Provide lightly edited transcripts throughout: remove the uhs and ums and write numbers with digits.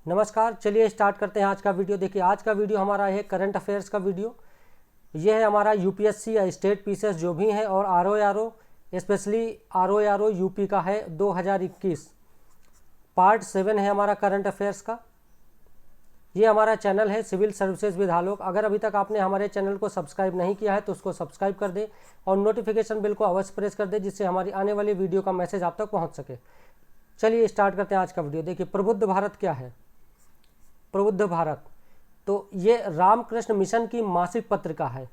नमस्कार, चलिए स्टार्ट करते हैं आज का वीडियो। देखिए आज का वीडियो हमारा है करंट अफेयर्स का वीडियो। ये है हमारा यूपीएससी या स्टेट पीसीएस जो भी हैं और आरओ स्पेशली आरओ यूपी का है 2021 पार्ट 7 है हमारा करंट अफेयर्स का। ये हमारा चैनल है सिविल सर्विसेज विद आलोक। अगर अभी तक आपने हमारे चैनल को सब्सक्राइब नहीं किया है तो उसको सब्सक्राइब कर दें और नोटिफिकेशन बिल को अवश्य प्रेस कर दें जिससे हमारी आने वाली वीडियो का मैसेज आप तक पहुँच सके। चलिए स्टार्ट करते हैं आज का वीडियो। देखिए प्रबुद्ध भारत क्या है। प्रबुद्ध भारत तो ये रामकृष्ण मिशन की मासिक पत्रिका है,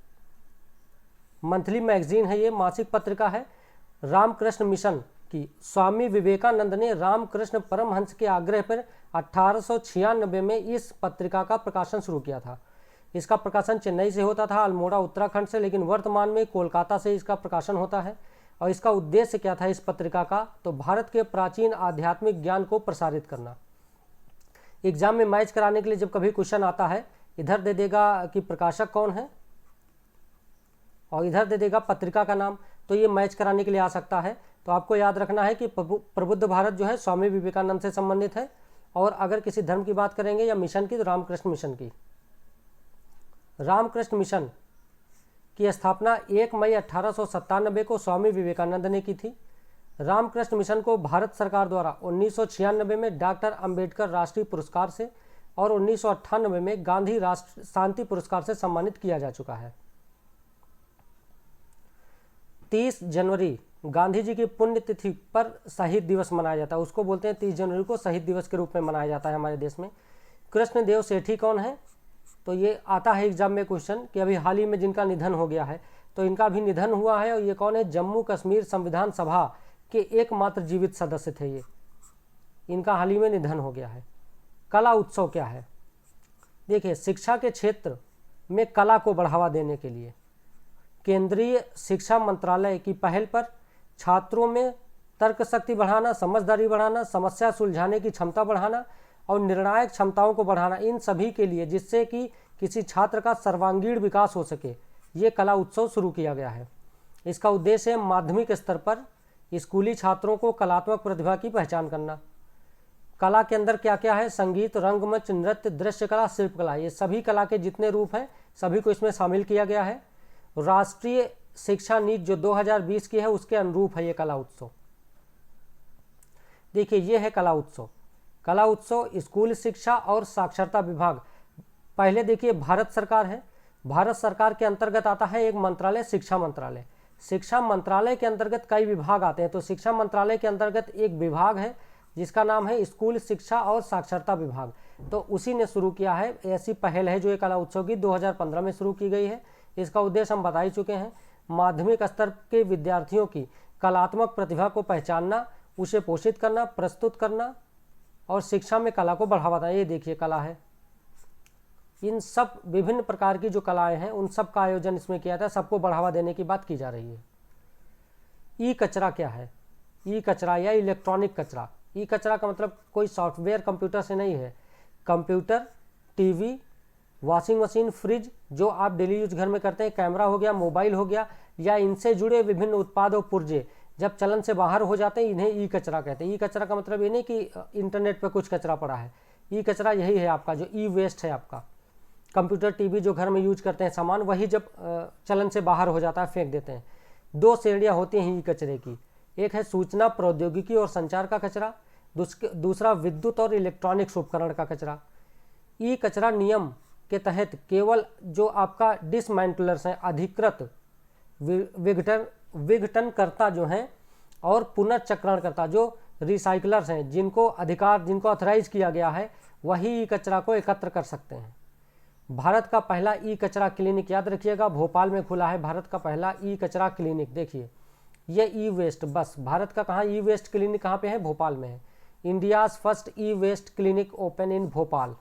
मंथली मैगजीन है, ये मासिक पत्रिका है रामकृष्ण मिशन की। स्वामी विवेकानंद ने रामकृष्ण परमहंस के आग्रह पर 1896 में इस पत्रिका का प्रकाशन शुरू किया था। इसका प्रकाशन चेन्नई से होता था, अल्मोड़ा उत्तराखंड से, लेकिन वर्तमान में कोलकाता से इसका प्रकाशन होता है। और इसका उद्देश्य क्या था इस पत्रिका का, तो भारत के प्राचीन आध्यात्मिक ज्ञान को प्रसारित करना। एग्जाम में मैच कराने के लिए जब कभी क्वेश्चन आता है, इधर दे देगा कि प्रकाशक कौन है और इधर दे देगा पत्रिका का नाम, तो ये मैच कराने के लिए आ सकता है। तो आपको याद रखना है कि प्रबुद्ध भारत जो है स्वामी विवेकानंद से संबंधित है। और अगर किसी धर्म की बात करेंगे या मिशन की तो रामकृष्ण मिशन की। रामकृष्ण मिशन की स्थापना 1 मई 1897 को स्वामी विवेकानंद ने की थी। रामकृष्ण मिशन को भारत सरकार द्वारा 1996 में डॉक्टर अंबेडकर राष्ट्रीय पुरस्कार से और 1998 में गांधी राष्ट्र शांति पुरस्कार से सम्मानित किया जा चुका है। 30 जनवरी गांधी जी की पुण्यतिथि पर शहीद दिवस मनाया जाता है, उसको बोलते हैं 30 जनवरी को शहीद दिवस के रूप में मनाया जाता है हमारे देश में। कृष्णदेव सेठी कौन है, तो ये आता है एग्जाम में क्वेश्चन कि अभी हाल ही में जिनका निधन हो गया है, तो इनका भी निधन हुआ है। और ये कौन है, जम्मू कश्मीर संविधान सभा के एकमात्र जीवित सदस्य थे ये, इनका हाल ही में निधन हो गया है। कला उत्सव क्या है, देखिए शिक्षा के क्षेत्र में कला को बढ़ावा देने के लिए केंद्रीय शिक्षा मंत्रालय की पहल पर छात्रों में तर्क शक्ति बढ़ाना, समझदारी बढ़ाना, समस्या सुलझाने की क्षमता बढ़ाना और निर्णायक क्षमताओं को बढ़ाना, इन सभी के लिए जिससे कि किसी छात्र का सर्वांगीण विकास हो सके, ये कला उत्सव शुरू किया गया है। इसका उद्देश्य है माध्यमिक स्तर पर स्कूली छात्रों को कलात्मक प्रतिभा की पहचान करना। कला के अंदर क्या क्या है, संगीत, रंगमंच, नृत्य, दृश्य कला, शिल्पकला, ये सभी कला के जितने रूप हैं सभी को इसमें शामिल किया गया है। राष्ट्रीय शिक्षा नीति जो 2020 की है उसके अनुरूप है ये कला उत्सव। देखिए ये है कला उत्सव। कला उत्सव स्कूल शिक्षा और साक्षरता विभाग, पहले देखिए भारत सरकार है, भारत सरकार के अंतर्गत आता है एक मंत्रालय शिक्षा मंत्रालय। शिक्षा मंत्रालय के अंतर्गत कई विभाग आते हैं, तो शिक्षा मंत्रालय के अंतर्गत एक विभाग है जिसका नाम है स्कूल शिक्षा और साक्षरता विभाग, तो उसी ने शुरू किया है। ऐसी पहल है जो ये कला उत्सव की 2015 में शुरू की गई है। इसका उद्देश्य हम बता ही चुके हैं, माध्यमिक स्तर के विद्यार्थियों की कलात्मक प्रतिभा को पहचानना, उसे पोषित करना, प्रस्तुत करना और शिक्षा में कला को बढ़ावा देना। ये देखिए कला है, इन सब विभिन्न प्रकार की जो कलाएं हैं उन सब का आयोजन इसमें किया था, सबको बढ़ावा देने की बात की जा रही है। ई कचरा क्या है, ई कचरा या इलेक्ट्रॉनिक कचरा। ई कचरा का मतलब कोई सॉफ्टवेयर कंप्यूटर से नहीं है, computer, TV, washing machine, fridge जो आप डेली यूज घर में करते हैं, कैमरा हो गया, मोबाइल हो गया, या इनसे जुड़े विभिन्न उत्पाद और पुर्जे जब चलन से बाहर हो जाते हैं इन्हें ई कचरा कहते हैं। ई कचरा का मतलब ये नहीं कि इंटरनेट पर कुछ कचरा पड़ा है, ई कचरा यही है आपका जो ई वेस्ट है आपका। कंप्यूटर, टीवी जो घर में यूज करते हैं सामान, वही जब चलन से बाहर हो जाता है फेंक देते हैं। 2 श्रेणियाँ होती हैं ई कचरे की, एक है सूचना प्रौद्योगिकी और संचार का कचरा, दूसरा विद्युत और इलेक्ट्रॉनिक्स उपकरण का कचरा। ई कचरा नियम के तहत केवल जो आपका डिसमेंटलर्स हैं, अधिकृत विघटनकर्ता जो हैं और पुनर्चक्रणकर्ता जो रिसाइकलर्स हैं, जिनको ऑथराइज किया गया है, वही ई कचरा को एकत्र कर सकते हैं। भारत का पहला ई कचरा क्लिनिक याद रखिएगा भोपाल में खुला है, भारत का पहला ई कचरा क्लिनिक। देखिए ये ई वेस्ट, बस भारत का कहाँ ई वेस्ट क्लिनिक कहाँ पे है, भोपाल में है। India's first e waste clinic open in Bhopal,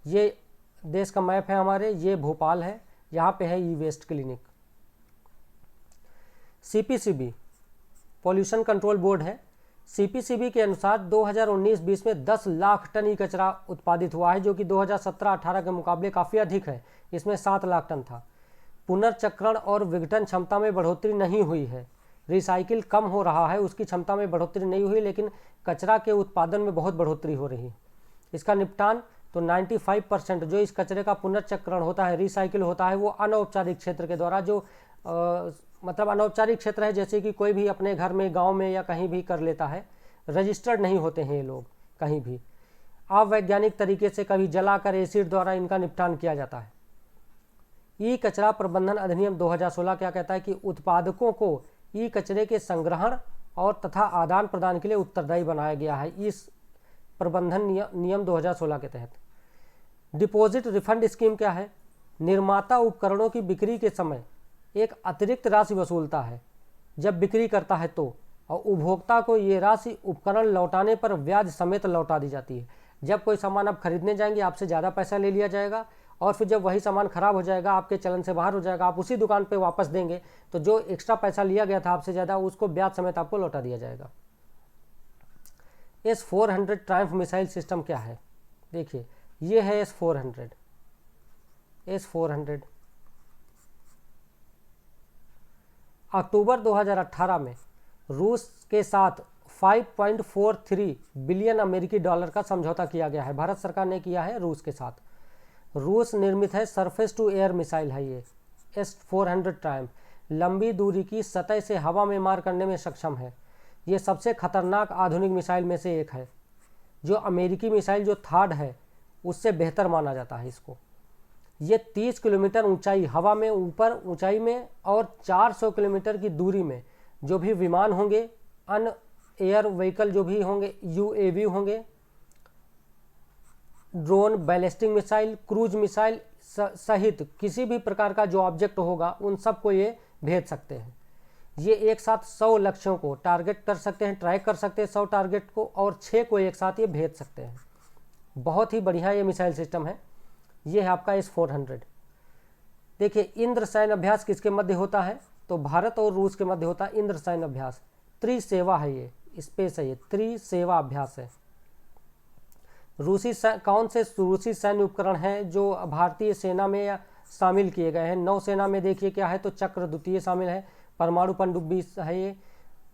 ये देश का मैप है हमारे, ये भोपाल है, यहाँ पे है e waste clinic. CPCB pollution control board है, सीपीसीबी के अनुसार 2019-20 में 10 लाख टन ई कचरा उत्पादित हुआ है, जो कि 2017-18 के मुकाबले काफ़ी अधिक है। इसमें 7 लाख टन था। पुनर्चक्रण और विघटन क्षमता में बढ़ोतरी नहीं हुई है, रिसाइकिल कम हो रहा है, उसकी क्षमता में बढ़ोतरी नहीं हुई, लेकिन कचरा के उत्पादन में बहुत बढ़ोतरी हो रही है। इसका निपटान तो 95% जो इस कचरे का पुनर्चक्रण होता है, रिसाइकिल होता है, वो अनौपचारिक क्षेत्र के द्वारा जो मतलब अनौपचारिक क्षेत्र है, जैसे कि कोई भी अपने घर में, गांव में या कहीं भी कर लेता है, रजिस्टर्ड नहीं होते हैं ये लोग कहीं भी। अवैज्ञानिक तरीके से कभी जलाकर एसिड द्वारा इनका निपटान किया जाता है। ई कचरा प्रबंधन अधिनियम 2016 क्या कहता है कि उत्पादकों को ई कचरे के संग्रहण और तथा आदान प्रदान के लिए उत्तरदायी बनाया गया है इस प्रबंधन नियम 2016 के तहत। डिपॉजिट रिफंड स्कीम क्या है? निर्माता उपकरणों की बिक्री के समय एक अतिरिक्त राशि वसूलता है जब बिक्री करता है तो, और उपभोक्ता को ये राशि उपकरण लौटाने पर ब्याज समेत लौटा दी जाती है। जब कोई सामान आप खरीदने जाएंगे, आपसे ज़्यादा पैसा ले लिया जाएगा, और फिर जब वही सामान खराब हो जाएगा, आपके चलन से बाहर हो जाएगा, आप उसी दुकान पे वापस देंगे, तो जो एक्स्ट्रा पैसा लिया गया था आपसे ज़्यादा, उसको ब्याज समेत आपको लौटा दिया जाएगा। S-400 ट्रायम्फ मिसाइल सिस्टम क्या है? देखिए, ये है S-400। अक्टूबर 2018 में रूस के साथ 5.43 बिलियन अमेरिकी डॉलर का समझौता किया गया है। भारत सरकार ने किया है रूस के साथ। रूस निर्मित है, सरफेस टू एयर मिसाइल है ये S-400 ट्रायम्फ। लंबी दूरी की सतह से हवा में मार करने में सक्षम है। ये सबसे खतरनाक आधुनिक मिसाइल में से एक है। जो अमेरिकी मिसाइल जो थाड है उससे बेहतर माना जाता है इसको। ये 30 किलोमीटर ऊंचाई हवा में ऊपर ऊंचाई में और 400 किलोमीटर की दूरी में जो भी विमान होंगे, अन एयर व्हीकल जो भी होंगे, UAV होंगे, drone, ballistic missile, cruise missile सहित किसी भी प्रकार का जो ऑब्जेक्ट होगा उन सबको ये भेज सकते हैं। ये एक साथ 100 लक्ष्यों को टारगेट कर सकते हैं, ट्रैक कर सकते हैं 100 टारगेट को, और 6 को एक साथ ये भेज सकते हैं। बहुत ही बढ़िया ये मिसाइल सिस्टम है। ये है आपका S-400। देखिए, इंद्रसेन अभ्यास किसके मध्य होता है? तो भारत और रूस के मध्य होता है इंद्रसेन अभ्यास। त्रिसेवा है ये, स्पेस है ये, त्रिसेवा अभ्यास है। कौन से रूसी सैन्य उपकरण हैं जो भारतीय सेना में या शामिल किए गए हैं? नौसेना में देखिए क्या है, तो चक्र द्वितीय शामिल है, परमाणु पनडुब्बी है ये।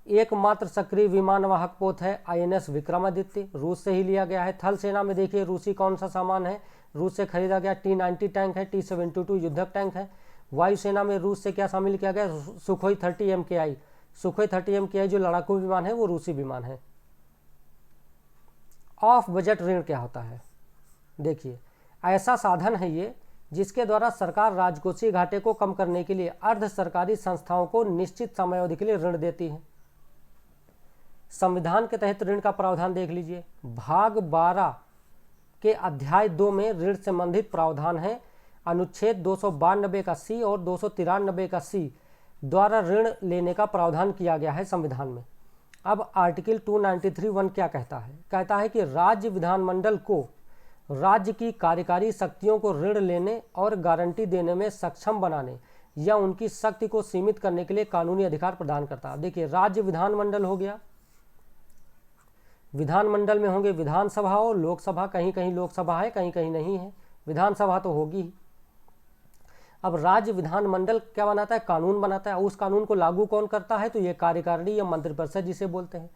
एकमात्र सक्रिय विमानवाहक पोत है INS विक्रमादित्य, रूस से ही लिया गया है। थल सेना में देखिए रूसी कौन सा सामान है, रूस से खरीदा गया T-90 टैंक है, T-72 युद्धक टैंक है। वायुसेना में रूस से क्या शामिल किया गया? Sukhoi 30 MKI। सुखोई 30 MKI जो लड़ाकू विमान है वो रूसी विमान है। ऑफ बजट ऋण क्या होता है? देखिए, ऐसा साधन है ये जिसके द्वारा सरकार राजकोषीय घाटे को कम करने के लिए अर्ध सरकारी संस्थाओं को निश्चित समयावधि के लिए ऋण देती है। संविधान के तहत ऋण का प्रावधान देख लीजिए। भाग 12 के अध्याय 2 में ऋण संबंधित प्रावधान है। अनुच्छेद 292 का C और 293 का C द्वारा ऋण लेने का प्रावधान किया गया है संविधान में। अब आर्टिकल 293(1) क्या कहता है? कहता है कि राज्य विधानमंडल को राज्य की कार्यकारी शक्तियों को ऋण लेने और गारंटी देने में सक्षम बनाने या उनकी शक्ति को सीमित करने के लिए कानूनी अधिकार प्रदान करता है। देखिए, राज्य विधानमंडल हो गया, विधानमंडल में होंगे विधानसभा और लोकसभा, कहीं कहीं लोकसभा है, कहीं कहीं नहीं है, विधानसभा तो होगी ही। अब राज्य विधानमंडल क्या बनाता है? कानून बनाता है। उस कानून को लागू कौन करता है? तो ये कार्यकारिणी या मंत्रिपरिषद जिसे बोलते हैं,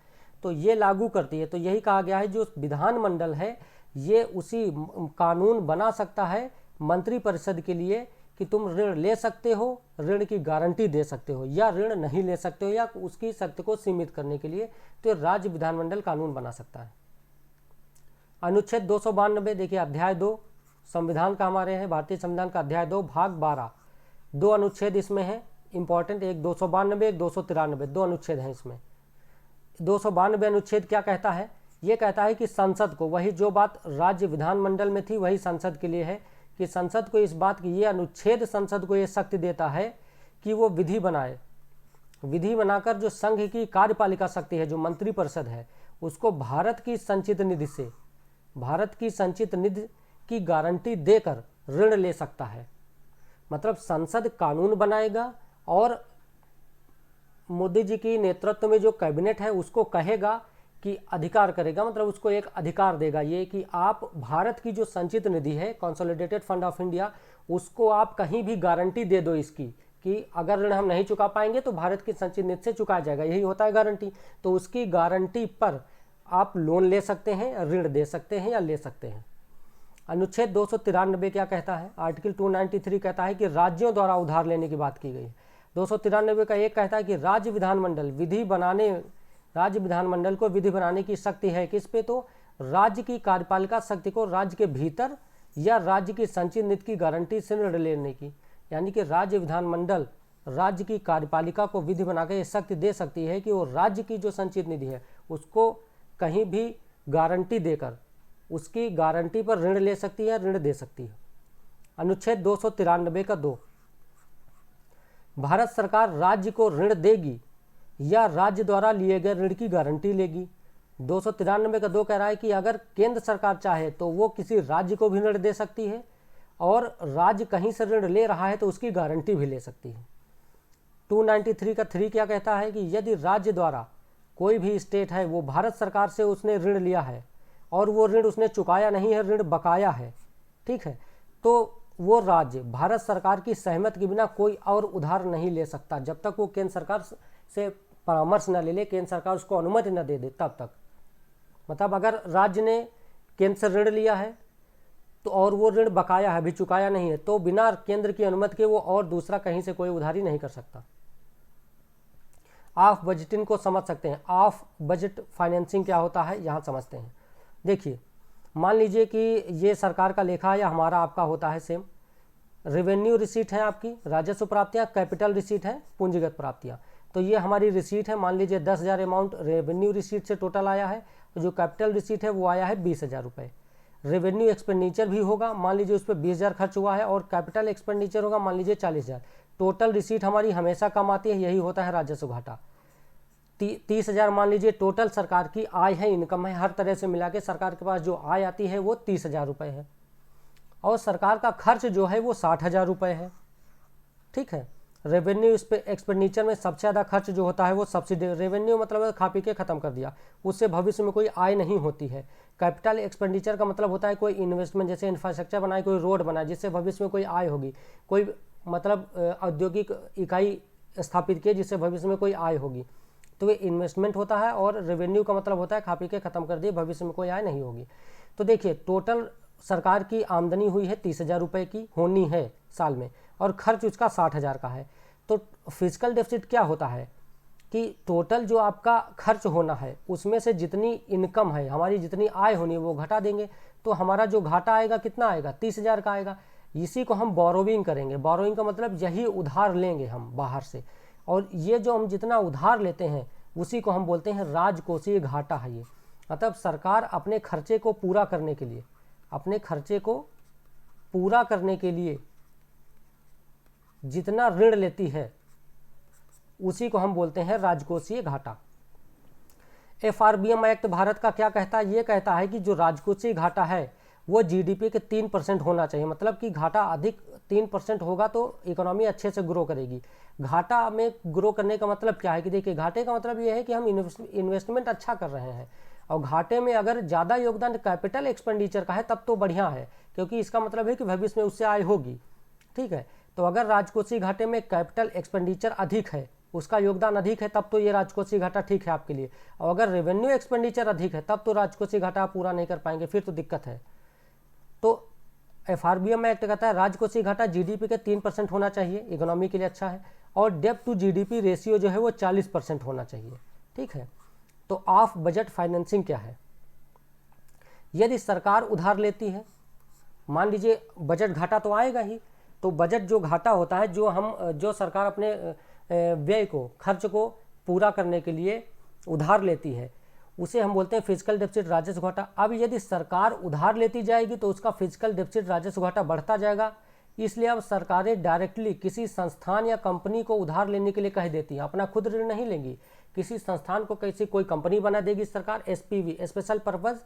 तो ये लागू करती है। तो यही कहा गया है जो विधानमंडल है ये उसी कानून बना सकता है मंत्रिपरिषद के लिए कि तुम ऋण ले सकते हो, ऋण की गारंटी दे सकते हो, या ऋण नहीं ले सकते हो, या उसकी शक्ति को सीमित करने के लिए तो राज्य विधानमंडल कानून बना सकता है। अनुच्छेद 292 देखिए, अध्याय 2 संविधान का हमारे हैं, भारतीय संविधान का अध्याय 2 भाग 12, 2 अनुच्छेद इसमें है इंपॉर्टेंट, एक 292 एक 293, 2 अनुच्छेद हैं इसमें। 292 अनुच्छेद क्या कहता है? ये कहता है कि संसद को, वही जो बात राज्य विधानमंडल में थी वही संसद के लिए है, कि संसद को इस बात की, ये अनुच्छेद संसद को ये शक्ति देता है कि वो विधि बनाए, विधि बनाकर जो संघ की कार्यपालिका शक्ति है, जो मंत्रिपरिषद है, उसको भारत की संचित निधि से, भारत की संचित निधि की गारंटी देकर ऋण ले सकता है। मतलब संसद कानून बनाएगा और मोदी जी की नेतृत्व में जो कैबिनेट है उसको कहेगा कि अधिकार करेगा, मतलब उसको एक अधिकार देगा ये कि आप भारत की जो संचित निधि है, कंसोलिडेटेड फंड ऑफ इंडिया, उसको आप कहीं भी गारंटी दे दो इसकी, कि अगर ऋण हम नहीं चुका पाएंगे तो भारत की संचित निधि से चुकाया जाएगा, यही होता है गारंटी। तो उसकी गारंटी पर आप लोन ले सकते हैं, ऋण दे सकते हैं या ले सकते हैं। अनुच्छेद 293 क्या कहता है? आर्टिकल 293 कहता है कि राज्यों द्वारा उधार लेने की बात की गई है। 293 का एक कहता है कि राज्य विधानमंडल को विधि बनाने की शक्ति है किस पे? तो राज्य की कार्यपालिका शक्ति को राज्य के भीतर या राज्य की संचित नीति की गारंटी से ऋण लेने की, यानी कि राज्य विधानमंडल राज्य की कार्यपालिका को विधि बनाकर ये शक्ति दे सकती है कि वो राज्य की जो संचित निधि है उसको कहीं भी गारंटी देकर उसकी गारंटी पर ऋण ले सकती है, ऋण दे सकती है। अनुच्छेद 293 का 2, भारत सरकार राज्य को ऋण देगी या राज्य द्वारा लिए गए ऋण की गारंटी लेगी। 293 का 2 कह रहा है कि अगर केंद्र सरकार चाहे तो वो किसी राज्य को भी ऋण दे सकती है और राज्य कहीं से ऋण ले रहा है तो उसकी गारंटी भी ले सकती है। 293 का 3 क्या कहता है कि यदि राज्य द्वारा कोई भी स्टेट है वो भारत सरकार से उसने ऋण लिया है और वो ऋण उसने चुकाया नहीं है, ऋण बकाया है, ठीक है, तो वो राज्य भारत सरकार की सहमति के बिना कोई और उधार नहीं ले सकता जब तक वो केंद्र सरकार से परामर्श न ले ले, केंद्र सरकार उसको अनुमति न दे दे तब तक। मतलब अगर राज्य ने केंद्र से ऋण लिया है तो और वो ऋण बकाया है, अभी चुकाया नहीं है, तो बिना केंद्र की अनुमति के वो और दूसरा कहीं से कोई उधारी नहीं कर सकता। ऑफ बजटिंग को समझ सकते हैं। ऑफ बजट फाइनेंसिंग क्या होता है यहाँ समझते हैं। देखिए, मान लीजिए कि ये सरकार का लेखा या हमारा आपका होता है सेम। रेवेन्यू रिसीट है आपकी, राजस्व प्राप्तियाँ, कैपिटल रिसीट है, पूंजीगत प्राप्तियाँ। तो ये हमारी रिसीट है, मान लीजिए 10,000 अमाउंट रेवेन्यू रिसीट से टोटल आया है, तो जो कैपिटल रिसीट है वो आया है 20,000 रुपये। रेवेन्यू एक्सपेंडिचर भी होगा, मान लीजिए उस पर 20,000 खर्च हुआ है, और कैपिटल एक्सपेंडिचर होगा मान लीजिए 40,000। टोटल रिसीट हमारी हमेशा कम आती है, यही होता है राजस्व घाटा। 30,000 मान लीजिए टोटल सरकार की आय है, इनकम है, हर तरह से मिला के सरकार के पास जो आय आती है वो 30,000 रुपये है, और सरकार का खर्च जो है वो 60,000 रुपये है, ठीक है। रेवेन्यू इस पे एक्सपेंडिचर में सबसे ज़्यादा खर्च जो होता है वो सब्सिडी, रेवेन्यू मतलब खा पी के ख़त्म कर दिया, उससे भविष्य में कोई आय नहीं होती है। कैपिटल एक्सपेंडिचर का मतलब होता है कोई इन्वेस्टमेंट, जैसे इंफ्रास्ट्रक्चर बनाए, कोई रोड बनाए जिससे भविष्य में कोई आय होगी, कोई मतलब औद्योगिक इकाई स्थापित किए जिससे भविष्य में कोई आय होगी, तो ये इन्वेस्टमेंट होता है। और रेवेन्यू का मतलब होता है खा पी के ख़त्म कर दिए, भविष्य में कोई आय नहीं होगी। तो देखिए, टोटल सरकार की आमदनी हुई है 30,000 रुपये की, होनी है साल में, और खर्च उसका 60,000 का है। तो फिजिकल डेफिसिट क्या होता है कि टोटल जो आपका खर्च होना है उसमें से जितनी इनकम है, हमारी जितनी आय होनी है वो घटा देंगे, तो हमारा जो घाटा आएगा कितना आएगा? 30,000 का आएगा। इसी को हम बोरोविंग करेंगे। बोरोविंग का मतलब यही उधार लेंगे हम बाहर से, और ये जो हम जितना उधार लेते हैं उसी को हम बोलते हैं राजकोषीय घाटा है ये। मतलब सरकार अपने खर्चे को पूरा करने के लिए, अपने खर्चे को पूरा करने के लिए जितना ऋण लेती है उसी को हम बोलते हैं राजकोषीय घाटा। FRBM एक्ट भारत का क्या कहता है? ये कहता है कि जो राजकोषीय घाटा है वो GDP के 3% होना चाहिए। मतलब कि घाटा अधिक 3% होगा तो इकोनॉमी अच्छे से ग्रो करेगी। घाटा में ग्रो करने का मतलब क्या है कि देखिए, घाटे का मतलब ये है कि हम इन्वेस्टमेंट अच्छा कर रहे हैं, और घाटे में अगर ज़्यादा योगदान कैपिटल एक्सपेंडिचर का है तब तो बढ़िया है, क्योंकि इसका मतलब है कि भविष्य में उससे आय होगी, ठीक है। तो अगर राजकोषीय घाटे में कैपिटल एक्सपेंडिचर अधिक है, उसका योगदान अधिक है, तब तो ये राजकोषीय घाटा ठीक है आपके लिए। और अगर रेवेन्यू एक्सपेंडिचर अधिक है तब तो राजकोषीय घाटा आप पूरा नहीं कर पाएंगे, फिर तो दिक्कत है। तो FRBM एक्ट कहता है राजकोषीय घाटा GDP के 3% होना चाहिए, इकोनॉमी के लिए अच्छा है, और डेब्ट टू GDP रेशियो जो है वो 40% होना चाहिए, ठीक है। तो ऑफ बजट फाइनेंसिंग क्या है? यदि सरकार उधार लेती है, मान लीजिए बजट घाटा तो आएगा ही, तो बजट जो घाटा होता है, जो सरकार अपने व्यय को, खर्च को पूरा करने के लिए उधार लेती है, उसे हम बोलते हैं फिजिकल डेफिसिट राजस्व घाटा। अब यदि सरकार उधार लेती जाएगी तो उसका फिजिकल डेफिसिट राजस्व घाटा बढ़ता जाएगा। इसलिए अब सरकारें डायरेक्टली किसी संस्थान या कंपनी को उधार लेने के लिए कह देती हैं, अपना खुद ऋण नहीं लेंगी, किसी संस्थान को कैसी कोई कंपनी बना देगी सरकार, SPV स्पेशल पर्पज़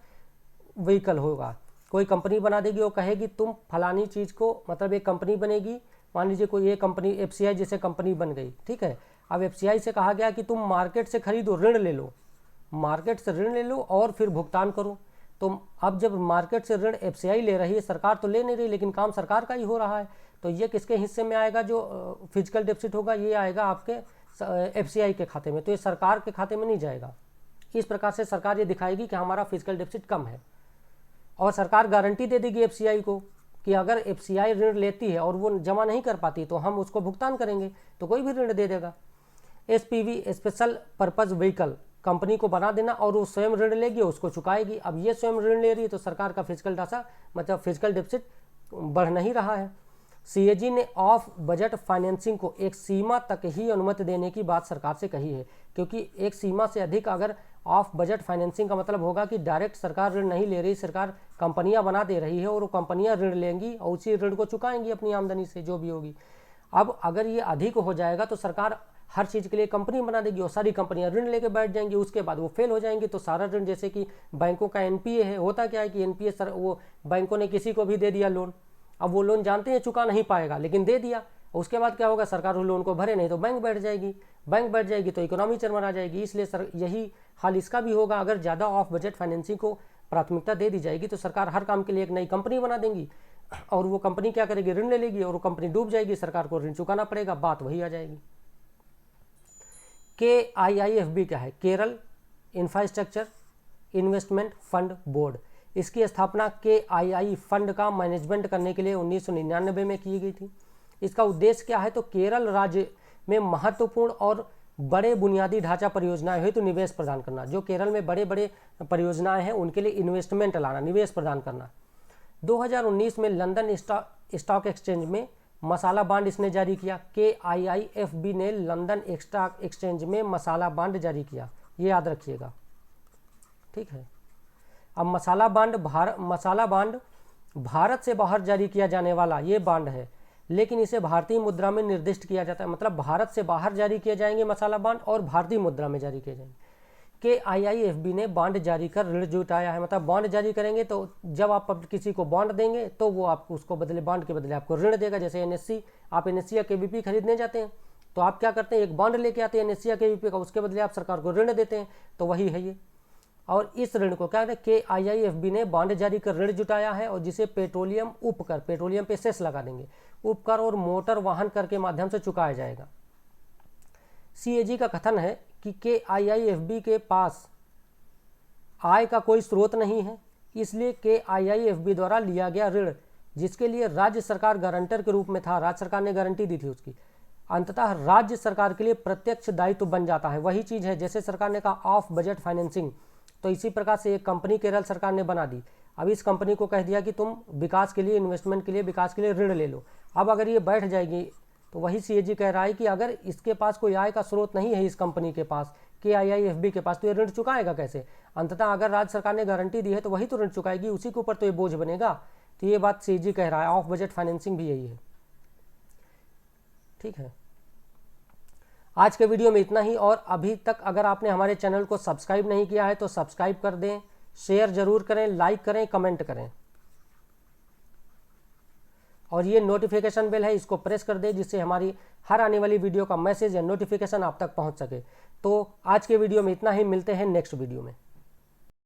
व्हीकल होगा, कोई कंपनी बना देगी, वो कहेगी तुम फलानी चीज़ को, मतलब एक कंपनी बनेगी, मान लीजिए कोई ये कंपनी FCI जैसे कंपनी बन गई, ठीक है। अब FCI से कहा गया कि तुम मार्केट से खरीदो, ऋण ले लो, मार्केट से ऋण ले लो और फिर भुगतान करो। तो अब जब मार्केट से ऋण FCI ले रही है, सरकार तो ले नहीं रही, लेकिन काम सरकार का ही हो रहा है, तो ये किसके हिस्से में आएगा? जो फिजिकल डेफिसिट होगा ये आएगा आपके FCI के खाते में, तो ये सरकार के खाते में नहीं जाएगा, इस प्रकार से सरकार ये दिखाएगी कि हमारा फिजिकल डेफिसिट कम है, और सरकार गारंटी दे देगी एफसीआई को कि अगर एफसीआई ऋण लेती है और वो जमा नहीं कर पाती तो हम उसको भुगतान करेंगे, तो कोई भी ऋण दे देगा। SPV special purpose vehicle company को बना देना और वो स्वयं ऋण लेगी, उसको चुकाएगी। अब ये स्वयं ऋण ले रही है तो सरकार का फिजिकल डाटा मतलब फिजिकल डेफिसिट बढ़ नहीं रहा है। सीएजी ने ऑफ बजट फाइनेंसिंग को एक सीमा तक ही अनुमति देने की बात सरकार से कही है, क्योंकि एक सीमा से अधिक अगर ऑफ बजट फाइनेंसिंग का मतलब होगा कि डायरेक्ट सरकार ऋण नहीं ले रही, सरकार कंपनियां बना दे रही है और वो कंपनियां ऋण लेंगी और उसी ऋण को चुकाएंगी अपनी आमदनी से जो भी होगी। अब अगर ये अधिक हो जाएगा तो सरकार हर चीज़ के लिए कंपनी बना देगी और सारी कंपनियां ऋण लेके बैठ जाएंगी, उसके बाद वो फेल हो जाएंगी तो सारा ऋण, जैसे कि बैंकों का एनपीए है, होता क्या है कि एनपीए वो बैंकों ने किसी को भी दे दिया लोन, अब वो लोन जानते हैं चुका नहीं पाएगा लेकिन दे दिया, उसके बाद क्या होगा, सरकार उस लोन को भरे नहीं तो बैंक बैठ जाएगी, बैंक बैठ जाएगी तो इकोनॉमी चरमरा जाएगी। इसलिए यही हाल इसका भी होगा। अगर ज़्यादा ऑफ बजट फाइनेंसिंग को प्राथमिकता दे दी जाएगी तो सरकार हर काम के लिए एक नई कंपनी बना देंगी और वो कंपनी क्या करेगी, ऋण ले लेगी और वो कंपनी डूब जाएगी, सरकार को ऋण चुकाना पड़ेगा, बात वही आ जाएगी। KIIFB क्या है? Kerala infrastructure investment fund board. इसकी स्थापना KII फंड का मैनेजमेंट करने के लिए 1999 में की गई थी। इसका उद्देश्य क्या है, तो केरल राज्य में महत्वपूर्ण और बड़े बुनियादी ढांचा परियोजनाएं हेतु निवेश प्रदान करना। जो केरल में बड़े बड़े परियोजनाएं हैं उनके लिए इन्वेस्टमेंट लाना, निवेश प्रदान करना। 2019 में लंदन स्टॉक एक्सचेंज में मसाला बांड इसने जारी किया। KIIFB ने लंदन स्टॉक एक्सचेंज में मसाला बांड जारी किया, ये याद रखिएगा, ठीक है। अब मसाला बांड भारत से बाहर जारी किया जाने वाला ये बांड है, लेकिन इसे भारतीय मुद्रा में निर्दिष्ट किया जाता है, मतलब भारत से बाहर जारी किए जाएंगे मसाला बांड और भारतीय मुद्रा में जारी किए जाएंगे। KIIFB ने बांड जारी कर ऋण जुटाया है, मतलब बॉन्ड जारी करेंगे तो जब आप किसी को बॉन्ड देंगे तो वो आपको उसको बदले बांड के बदले आपको ऋण देगा। जैसे NSE, आप NSE या KVP खरीदने जाते हैं तो आप क्या करते हैं, एक बॉन्ड लेके आते हैं NSE या KVP का, उसके बदले आप सरकार को ऋण देते हैं, तो वही है ये। और इस ऋण को क्या है, KIIFB ने बॉन्ड जारी कर ऋण जुटाया है और जिसे पेट्रोलियम उपकर, पेट्रोलियम पे सेस लगा देंगे, उपकर और मोटर वाहन कर के माध्यम से चुकाया जाएगा। CAG का कथन है कि KIIFB के पास आय का कोई स्रोत नहीं है, इसलिए KIIFB द्वारा लिया गया ऋण, जिसके लिए राज्य सरकार गारंटर के रूप में था, राज्य सरकार ने गारंटी दी थी उसकी, अंततः राज्य सरकार के लिए प्रत्यक्ष दायित्व बन जाता है। वही चीज़ है जैसे सरकार ने कहा ऑफ बजट फाइनेंसिंग, तो इसी प्रकार से एक कंपनी केरल सरकार ने बना दी। अब इस कंपनी को कह दिया कि तुम विकास के लिए, इन्वेस्टमेंट के लिए, विकास के लिए ऋण ले लो। अब अगर ये बैठ जाएगी तो वही CAG कह रहा है कि अगर इसके पास कोई आय का स्रोत नहीं है, इस कंपनी के पास, KIIFB के पास, तो ये ऋण चुकाएगा कैसे? अंततः अगर राज्य सरकार ने गारंटी दी है तो वही तो ऋण चुकाएगी, उसी के ऊपर तो ये बोझ बनेगा। तो ये बात CAG कह रहा है, ऑफ बजट फाइनेंसिंग भी यही है, ठीक है। आज के वीडियो में इतना ही, और अभी तक अगर आपने हमारे चैनल को सब्सक्राइब नहीं किया है तो सब्सक्राइब कर दें, शेयर जरूर करें, लाइक करें, कमेंट करें, और ये नोटिफिकेशन बेल है, इसको प्रेस कर दें जिससे हमारी हर आने वाली वीडियो का मैसेज या नोटिफिकेशन आप तक पहुंच सके। तो आज के वीडियो में इतना ही, मिलते हैं नेक्स्ट वीडियो में।